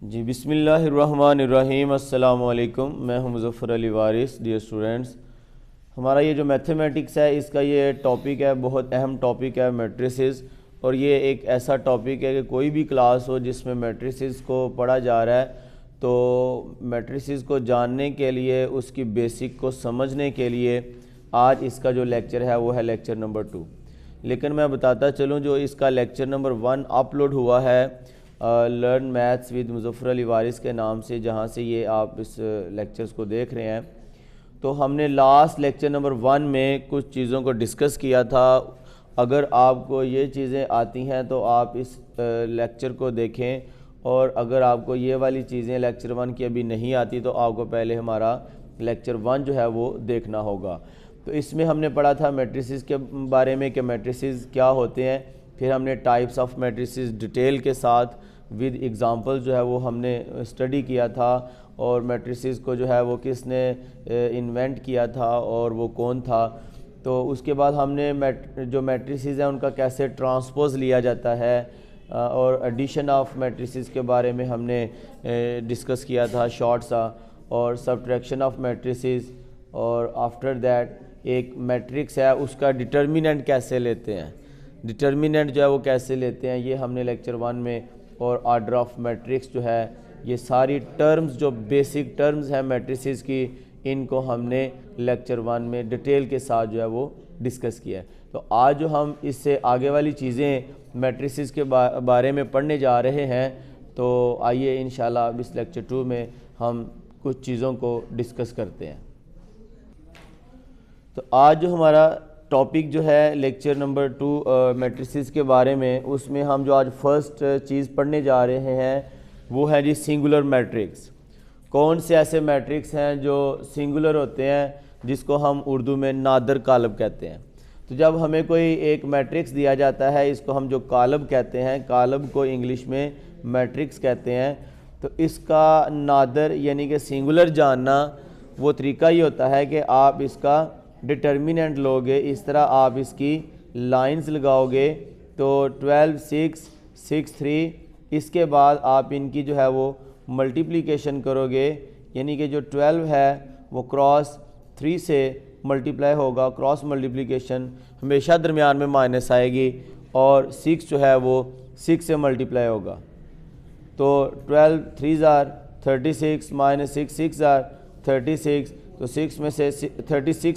जी बिस्मिल्लाहिर्रहमानिर्रहीम। अस्सलाम वालेकुम। मैं हूं मुज़फ़्फ़र अली वारिस। डियर स्टूडेंट्स, हमारा ये जो मैथमेटिक्स है इसका ये टॉपिक है, बहुत अहम टॉपिक है मैट्रिसेस। और ये एक ऐसा टॉपिक है कि कोई भी क्लास हो जिसमें मैट्रिसेस को पढ़ा जा रहा है तो मैट्रिसेस को जानने के लिए, उसकी बेसिक को समझने के लिए आज इसका जो लेक्चर है वो है लेक्चर नंबर 2। लेकिन मैं बताता चलूँ, जो इसका लेक्चर नंबर 1 अपलोड हुआ है learn maths with Muzaffar Ali Waris के नाम से, जहाँ से ये आप इस लेक्चर्स को देख रहे हैं, तो हमने लास्ट लेक्चर नंबर 1 में कुछ चीज़ों को डिस्कस किया था। अगर आपको ये चीज़ें आती हैं तो आप इस लेक्चर को देखें, और अगर आपको ये वाली चीज़ें लेक्चर 1 की अभी नहीं आती तो आपको पहले हमारा लेक्चर 1 जो है वो देखना होगा। तो इसमें हमने पढ़ा था मैट्रिसेस के बारे में कि मैट्रिसेस क्या होते हैं। फिर हमने टाइप्स ऑफ मैट्रिसेस डिटेल के साथ विद एग्ज़ाम्पल जो है वो हमने स्टडी किया था, और मैट्रिसेस को जो है वो किसने इन्वेंट किया था और वो कौन था। तो उसके बाद हमने जो मैट्रिसेस हैं उनका कैसे ट्रांसपोज लिया जाता है, और एडिशन ऑफ मैट्रिसेस के बारे में हमने डिस्कस किया था शॉर्ट सा, और सब्ट्रैक्शन ऑफ मैट्रिसेस। और आफ्टर दैट एक मैट्रिक्स है उसका डिटर्मिनेंट कैसे लेते हैं, डिटर्मिनेंट जो है वो कैसे लेते हैं, ये हमने लेक्चर 1 में। और ऑर्डर ऑफ मैट्रिक्स जो है, ये सारी टर्म्स जो बेसिक टर्म्स हैं मैट्रिसेस की, इनको हमने लेक्चर 1 में डिटेल के साथ जो है वो डिस्कस किया है। तो आज जो हम इससे आगे वाली चीज़ें मैट्रिसेस के बारे में पढ़ने जा रहे हैं, तो आइए इंशाल्लाह अब इस लेक्चर 2 में हम कुछ चीज़ों को डिस्कस करते हैं। तो आज जो हमारा टॉपिक जो है लेक्चर नंबर 2 मैट्रिसेस के बारे में, उसमें हम जो आज फर्स्ट चीज़ पढ़ने जा रहे हैं वो है जी सिंगुलर मैट्रिक्स। कौन से ऐसे मैट्रिक्स हैं जो सिंगुलर होते हैं, जिसको हम उर्दू में नादर कालब कहते हैं। तो जब हमें कोई एक मैट्रिक्स दिया जाता है, इसको हम जो कालब कहते हैं, कालब को इंग्लिश में मैट्रिक्स कहते हैं, तो इसका नादर यानी कि सिंगुलर जानना वो तरीका ही होता है कि आप इसका डिटर्मिनेंट लोगे। इस तरह आप इसकी लाइंस लगाओगे, तो 12 6 6 3, इसके बाद आप इनकी जो है वो मल्टीप्लिकेशन करोगे, यानी कि जो 12 है वो क्रॉस 3 से मल्टीप्लाई होगा। क्रॉस मल्टीप्लिकेशन हमेशा दरमियान में माइनस आएगी, और 6 जो है वो 6 से मल्टीप्लाई होगा। तो 12 3 जार 36 माइनस 6 6 जार 36। तो 36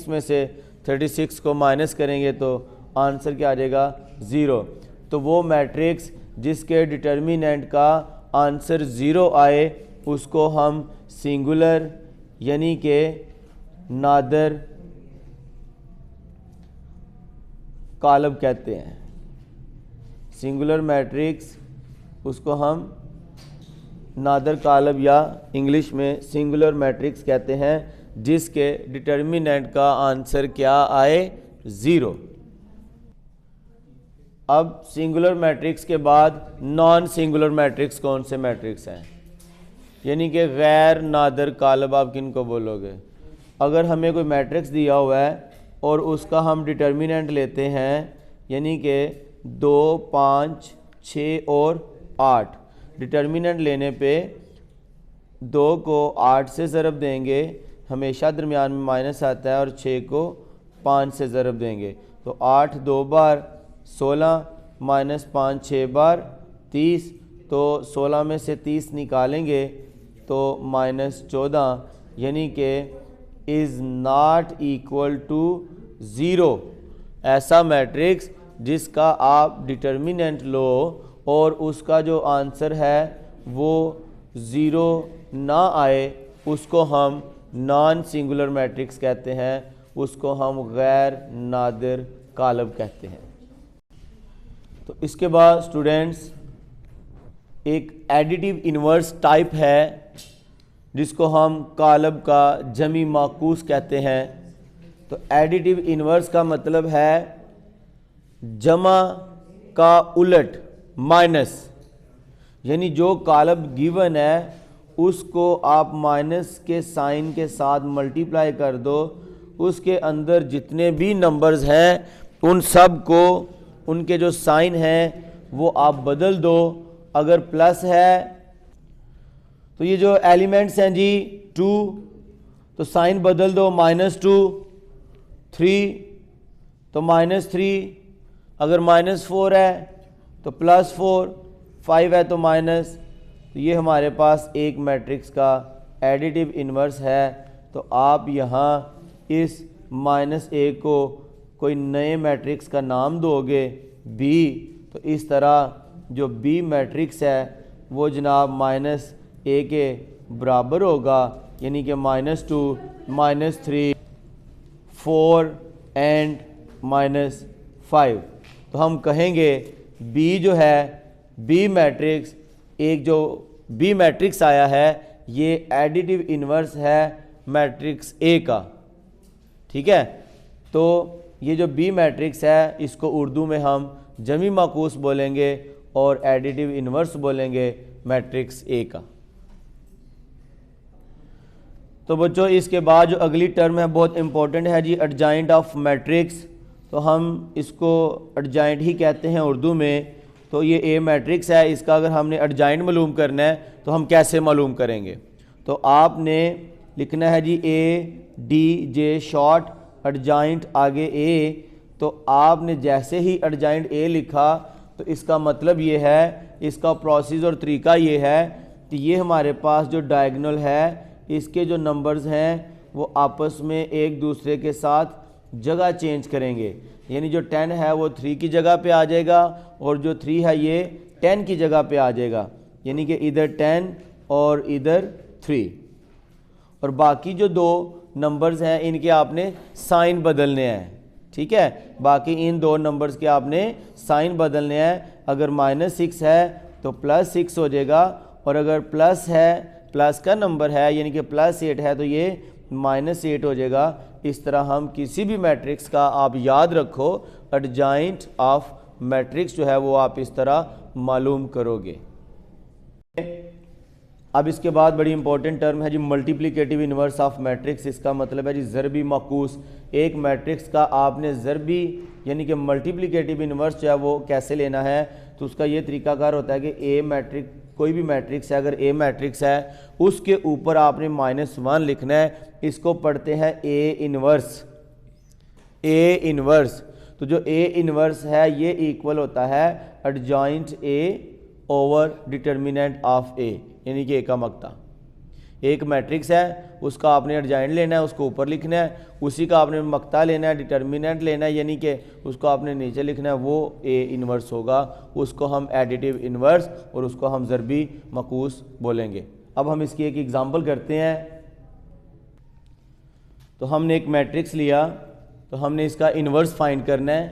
में से 36 को माइनस करेंगे तो आंसर क्या आ जाएगा, 0। तो वो मैट्रिक्स जिसके डिटर्मिनेंट का आंसर 0 आए उसको हम सिंगुलर यानी कि नादर कालब कहते हैं। सिंगुलर मैट्रिक्स उसको हम नादर कालब या इंग्लिश में सिंगुलर मैट्रिक्स कहते हैं, जिसके डिटर्मिनेंट का आंसर क्या आए, 0। अब सिंगुलर मैट्रिक्स के बाद नॉन सिंगुलर मैट्रिक्स कौन से मैट्रिक्स हैं, यानी कि गैर नादर कालब आप किन को बोलोगे। अगर हमें कोई मैट्रिक्स दिया हुआ है और उसका हम डिटर्मिनेंट लेते हैं, यानी कि 2 5 6 और 8, डिटर्मिनेंट लेने पे 2 को 8 से ज़रब देंगे, हमेशा दरमियान में माइनस आता है, और 6 को 5 से ज़रब देंगे। तो 8 2 बार 16 माइनस 5 6 बार 30। तो 16 में से 30 निकालेंगे तो माइनस 14, यानी कि इज़ नॉट इक्वल टू 0। ऐसा मैट्रिक्स जिसका आप डिटर्मिनेंट लो और उसका जो आंसर है वो 0 ना आए, उसको हम नॉन सिंगुलर मैट्रिक्स कहते हैं, उसको हम गैर नादिर कालब कहते हैं। तो इसके बाद स्टूडेंट्स एक एडिटिव इन्वर्स टाइप है जिसको हम कालब का जमी माकूस कहते हैं। तो एडिटिव इन्वर्स का मतलब है जमा का उलट माइनस, यानी जो कालब गिवन है उसको आप माइनस के साइन के साथ मल्टीप्लाई कर दो, उसके अंदर जितने भी नंबर्स हैं उन सब को उनके जो साइन हैं वो आप बदल दो। अगर प्लस है तो ये जो एलिमेंट्स हैं जी 2, तो साइन बदल दो, -2, 3 तो -3, अगर -4 है तो +4, 5 है तो माइनस, तो ये हमारे पास एक मैट्रिक्स का एडिटिव इन्वर्स है। तो आप यहाँ इस -1 को कोई नए मैट्रिक्स का नाम दोगे B, तो इस तरह जो B मैट्रिक्स है वो जनाब -A के बराबर होगा, यानी कि -2, -3, 4 एंड -5। तो हम कहेंगे B जो है, B मैट्रिक्स, एक जो B मैट्रिक्स आया है ये एडिटिव इन्वर्स है मैट्रिक्स A का। ठीक है, तो ये जो B मैट्रिक्स है इसको उर्दू में हम जमी माकूस बोलेंगे और एडिटिव इन्वर्स बोलेंगे मैट्रिक्स A का। तो बच्चों इसके बाद जो अगली टर्म है बहुत इंपॉर्टेंट है जी, एडजॉइंट ऑफ मैट्रिक्स। तो हम इसको एडजॉइंट ही कहते हैं उर्दू में। तो ये A मैट्रिक्स है, इसका अगर हमने एडजॉइंट मालूम करना है तो हम कैसे मालूम करेंगे? तो आपने लिखना है जी ADJ शॉर्ट, एडजॉइंट आगे A। तो आपने जैसे ही एडजॉइंट A लिखा तो इसका मतलब ये है, इसका प्रोसेस और तरीका ये है कि ये हमारे पास जो डायगोनल है इसके जो नंबर्स हैं वो आपस में एक दूसरे के साथ जगह चेंज करेंगे। यानी जो 10 है वो 3 की जगह पे आ जाएगा और जो 3 है ये 10 की जगह पे आ जाएगा, यानी कि इधर 10 और इधर 3। और बाकी जो दो नंबर्स हैं इनके आपने साइन बदलने हैं। ठीक है, बाकी इन दो नंबर्स के आपने साइन बदलने हैं। अगर -6 है तो +6 हो जाएगा, और अगर प्लस है, प्लस का नंबर है यानी कि +8 है तो ये -8 हो जाएगा। इस तरह हम किसी भी मैट्रिक्स का आप याद रखो एडजॉइंट ऑफ मैट्रिक्स जो है वो आप इस तरह मालूम करोगे। अब इसके बाद बड़ी इंपॉर्टेंट टर्म है जी मल्टीप्लिकेटिव इन्वर्स ऑफ मैट्रिक्स। इसका मतलब है जी ज़रबी माकूस। एक मैट्रिक्स का आपने ज़रबी यानी कि मल्टीप्लिकेटिव इन्वर्स जो है वो कैसे लेना है, तो उसका ये तरीकाकार होता है कि ए मैट्रिक्स, कोई भी मैट्रिक्स है, अगर ए मैट्रिक्स है उसके ऊपर आपने -1 लिखना है। इसको पढ़ते हैं ए इन्वर्स। ए इन्वर्स, तो जो ए इन्वर्स है ये इक्वल होता है adjoint A over determinant of A, यानी कि ए का मक्ता। एक मैट्रिक्स है उसका आपने एडजॉइंट लेना है, उसको ऊपर लिखना है, उसी का आपने मक्ता लेना है, डिटर्मिनेंट लेना है, यानी कि उसको आपने नीचे लिखना है, वो ए इन्वर्स होगा। उसको हम एडिटिव इन्वर्स और उसको हम ज़रबी मकूस बोलेंगे। अब हम इसकी एक एग्जांपल करते हैं। तो हमने एक मैट्रिक्स लिया, तो हमने इसका इन्वर्स फाइंड करना है।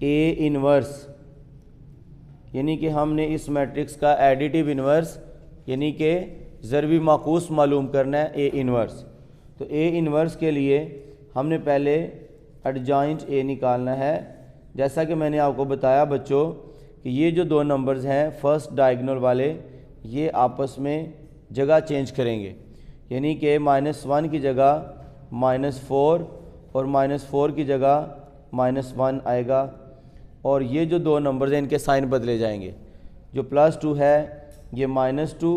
ए इन्वर्स यानी कि हमने इस मैट्रिक्स का एडिटिव इन्वर्स यानी कि ज़रबी माकूस मालूम करना है, ए इन्वर्स। तो ए इन्वर्स के लिए हमने पहले एडजॉइंट ए निकालना है। जैसा कि मैंने आपको बताया बच्चों कि ये जो दो नंबर्स हैं फर्स्ट डायगोनल वाले, ये आपस में जगह चेंज करेंगे, यानी कि -1 की जगह -4 और -4 की जगह -1 आएगा। और ये जो दो नंबर्स हैं इनके साइन बदले जाएंगे। जो +2 है ये -2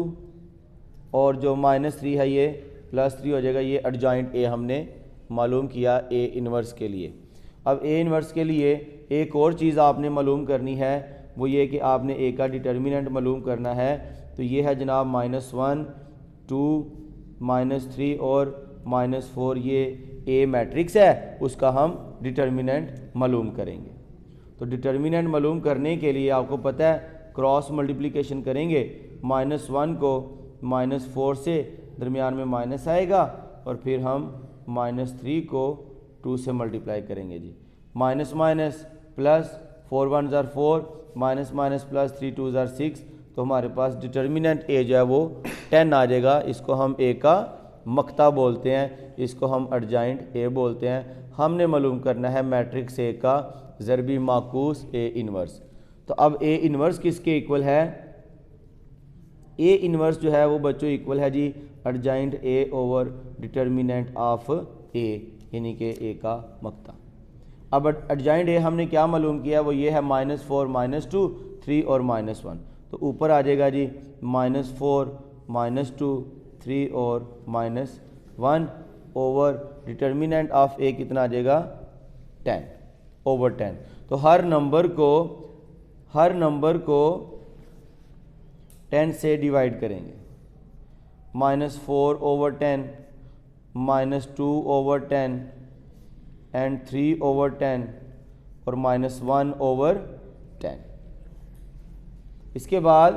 और जो -3 है ये +3 हो जाएगा। ये एडजॉइंट ए हमने मालूम किया ए इन्वर्स के लिए। अब ए इन्वर्स के लिए एक और चीज़ आपने मालूम करनी है, वो ये कि आपने ए का डिटर्मिनेंट मालूम करना है। तो ये है जनाब -1, 2, -3 और -4। ये ए मैट्रिक्स है, उसका हम डिटर्मिनेंट मालूम करेंगे। तो डिटर्मिनेंट मालूम करने के लिए आपको पता है क्रॉस मल्टीप्लिकेशन करेंगे। -1 को -4 से दरमियान में माइनस आएगा और फिर हम -3 को 2 से मल्टीप्लाई करेंगे जी। माइनस माइनस प्लस, 4 1 ज़ार 4, माइनस माइनस प्लस 3 2 ज़ार 6। तो हमारे पास डिटर्मिनेंट ए जो है वो 10 आ जाएगा। इसको हम ए का मक्ता बोलते हैं, इसको हम एडजॉइंट ए बोलते हैं। हमने मालूम करना है मैट्रिक्स ए का ज़रबी माकूस ए इन्वर्स। तो अब ए इन्वर्स किसके इक्वल है? ए इन्वर्स जो है वो बच्चों इक्वल है जी adjoint A over determinant of A, यानी कि ए का मक्ता। अब एडजॉइंट ए हमने क्या मालूम किया, वो ये है -4 -2 3 और -1। तो ऊपर आ जाएगा जी -4 -2, 3 और -1 ओवर डिटर्मिनेंट ऑफ ए कितना आ जाएगा 10 ओवर 10। तो हर नंबर को 10 से डिवाइड करेंगे। -4 ओवर 10, -2 ओवर 10 एंड 3 ओवर 10 और -1 ओवर 10। इसके बाद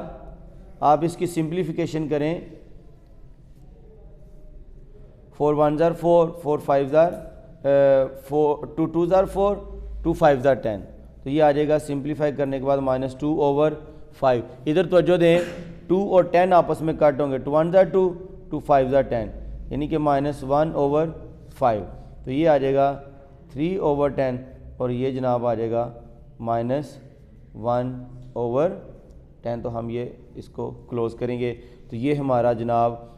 आप इसकी सिंप्लीफिकेशन करें। 4 1 ज़ार 4, 4 5 ज़ार 2 2 ज़ार 4, 2 5 ज़ार 10। तो ये आ जाएगा सिंप्लीफाई करने के बाद -2 ओवर 5। इधर तवज्जो दें, 2 और 10 आपस में कट होंगे। 2 1 ज़ार 2, 2 5 ज़ार 10, यानी कि -1 ओवर 5। तो ये आ जाएगा 3 ओवर 10 और ये जनाब आ जाएगा -1 ओवर 10। तो हम ये इसको क्लोज करेंगे। तो ये हमारा जनाब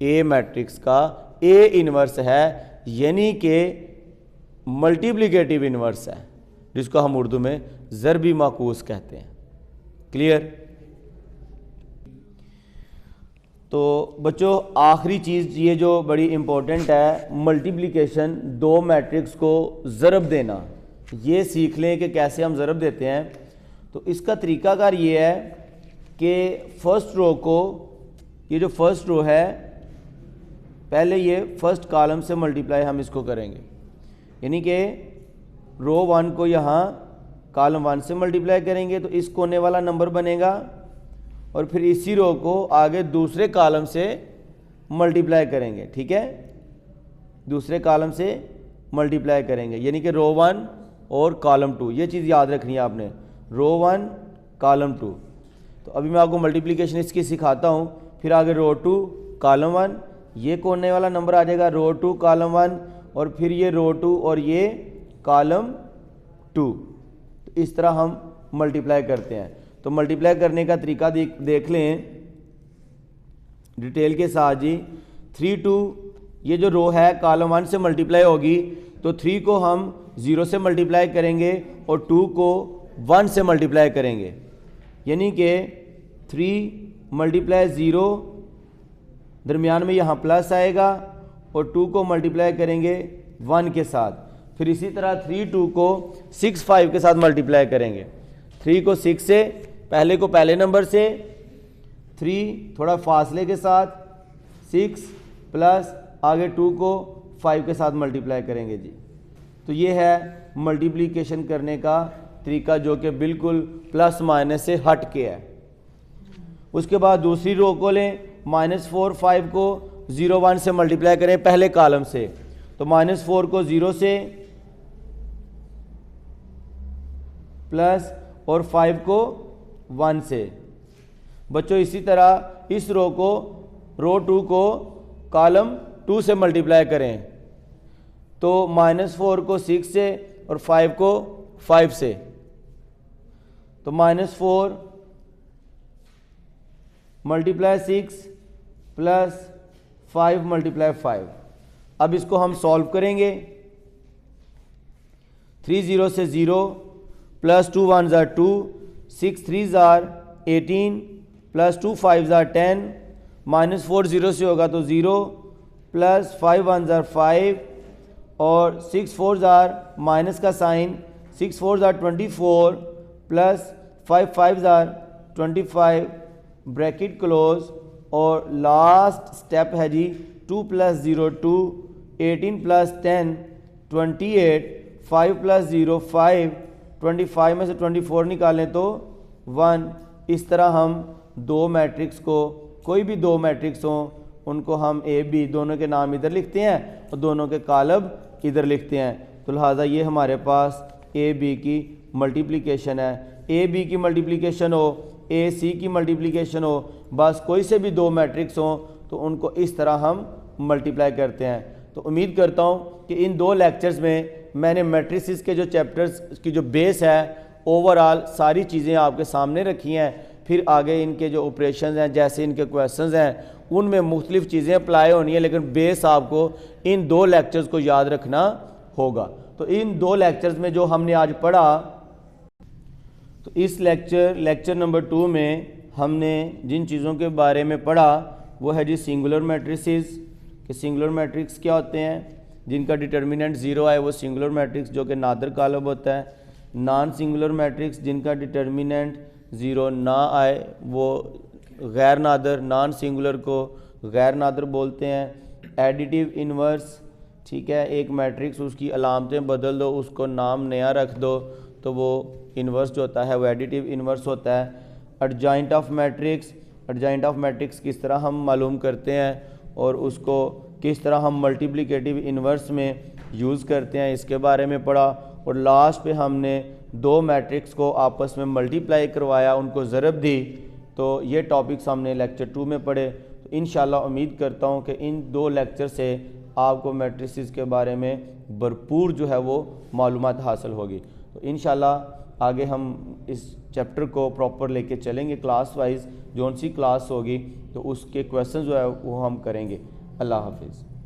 ए मैट्रिक्स का ए इन्वर्स है, यानी कि मल्टीप्लिकेटिव इन्वर्स है, जिसको हम उर्दू में ज़रबी माकूस कहते हैं। क्लियर? तो बच्चों आखिरी चीज़ ये जो बड़ी इम्पोर्टेंट है, मल्टीप्लिकेशन, दो मैट्रिक्स को ज़रब देना। ये सीख लें कि कैसे हम ज़रब देते हैं। तो इसका तरीकाकार ये है कि फर्स्ट रो को, ये जो फर्स्ट रो है, पहले ये फर्स्ट कॉलम से मल्टीप्लाई हम इसको करेंगे, यानी कि रो 1 को यहाँ कॉलम 1 से मल्टीप्लाई करेंगे तो इस कोने वाला नंबर बनेगा, और फिर इसी रो को आगे दूसरे कॉलम से मल्टीप्लाई करेंगे। ठीक है, दूसरे कॉलम से मल्टीप्लाई करेंगे, यानी कि रो 1 और कॉलम 2। ये चीज़ याद रखनी है आपने, रो 1 कॉलम 2। तो अभी मैं आपको मल्टीप्लिकेशन इसकी सिखाता हूँ। फिर आगे रो 2 कॉलम 1, ये कोने वाला नंबर आ जाएगा रो 2 कॉलम 1, और फिर ये रो 2 और ये कॉलम 2। तो इस तरह हम मल्टीप्लाई करते हैं। तो मल्टीप्लाई करने का तरीका देख लें डिटेल के साथ जी। 3 2, ये जो रो है कॉलम 1 से मल्टीप्लाई होगी, तो 3 को हम 0 से मल्टीप्लाई करेंगे और 2 को 1 से मल्टीप्लाई करेंगे, यानी कि 3 मल्टीप्लाई 0, दरमियान में यहाँ प्लस आएगा, और 2 को मल्टीप्लाई करेंगे 1 के साथ। फिर इसी तरह 3 2 को 6 5 के साथ मल्टीप्लाई करेंगे। 3 को 6 से, पहले को पहले नंबर से, 3 थोड़ा फासले के साथ, 6 प्लस आगे 2 को 5 के साथ मल्टीप्लाई करेंगे जी। तो ये है मल्टीप्लिकेशन करने का तरीका, जो कि बिल्कुल प्लस माइनस से हट के है। उसके बाद दूसरी रो को लें, -4 5 को 0 1 से मल्टीप्लाई करें पहले कॉलम से। तो -4 को 0 से, प्लस और 5 को 1 से। बच्चों इसी तरह इस रो को, रो 2 को कॉलम 2 से मल्टीप्लाई करें। तो -4 को 6 से और 5 को 5 से। तो -4 मल्टीप्लाई 6 प्लस 5 मल्टीप्लाई 5। अब इसको हम सॉल्व करेंगे। 3 0 से 0, प्लस 2 1 ज़ार 2, 6 3 ज़ार 18, प्लस 2 5 ज़ार 10, -4 0 से होगा तो 0, प्लस 5 1 ज़ार 5, और 6 4 ज़ार माइनस का साइन, 6 4 ज़ार 24, प्लस 5 5 ज़ार 25, ब्रैकेट क्लोज, और लास्ट स्टेप है जी 2 + 0 2, 18 + 10 28, 5 + 0 5, 25 में से 24 निकालें तो 1। इस तरह हम दो मैट्रिक्स को, कोई भी दो मैट्रिक्स हों, उनको हम ए बी दोनों के नाम इधर लिखते हैं और दोनों के कॉलम इधर लिखते हैं। तो लिहाजा ये हमारे पास ए बी की मल्टीप्लिकेशन है। ए बी की मल्टीप्लिकेशन हो, ए सी की मल्टीप्लिकेशन हो, बस कोई से भी दो मैट्रिक्स हों तो उनको इस तरह हम मल्टीप्लाई करते हैं। तो उम्मीद करता हूँ कि इन दो लेक्चर्स में मैंने मैट्रिसेस के जो चैप्टर्स की जो बेस है, ओवरऑल सारी चीज़ें आपके सामने रखी हैं। फिर आगे इनके जो ऑपरेशंस हैं, जैसे इनके क्वेश्चंस हैं, उनमें मुख्तलिफ चीज़ें अप्लाई होनी है, लेकिन बेस आपको इन दो लेक्चर्स को याद रखना होगा। तो इन दो लेक्चर्स में जो हमने आज पढ़ा, तो इस लेक्चर नंबर 2 में हमने जिन चीज़ों के बारे में पढ़ा वो है जी सिंगुलर मैट्रिसेस। कि सिंगुलर मैट्रिक्स क्या होते हैं? जिनका डिटर्मिनेंट ज़ीरो आए वो सिंगुलर मैट्रिक्स, जो कि नादर कालब होता है। नॉन सिंगुलर मैट्रिक्स जिनका डिटर्मिनेंट ज़ीरो ना आए वो गैर नादर, नॉन सिंगुलर को गैर नादर बोलते हैं। एडिटिव इन्वर्स, ठीक है, एक मैट्रिक्स उसकी अलामतें बदल दो, उसको नाम नया रख दो, तो वो इन्वर्स जो होता है वो एडिटिव इन्वर्स होता है। Adjoint of matrix, adjoint of matrix किस तरह हम मालूम करते हैं और उसको किस तरह हम मल्टीप्लिकेटिव इन्वर्स में यूज़ करते हैं, इसके बारे में पढ़ा। और लास्ट पे हमने दो मैट्रिक्स को आपस में मल्टीप्लाई करवाया, उनको ज़रब दी। तो ये टॉपिक्स हमने लेक्चर 2 में पढ़े। तो इंशाल्लाह उम्मीद करता हूँ कि इन दो लेक्चर से आपको मैट्रिसेस के बारे में भरपूर जो है वो मालूमात हासिल होगी। तो इंशाल्लाह आगे हम इस चैप्टर को प्रॉपर लेके चलेंगे, क्लास वाइज जो सी क्लास होगी तो उसके क्वेश्चन जो है वो हम करेंगे। अल्लाह हाफिज़।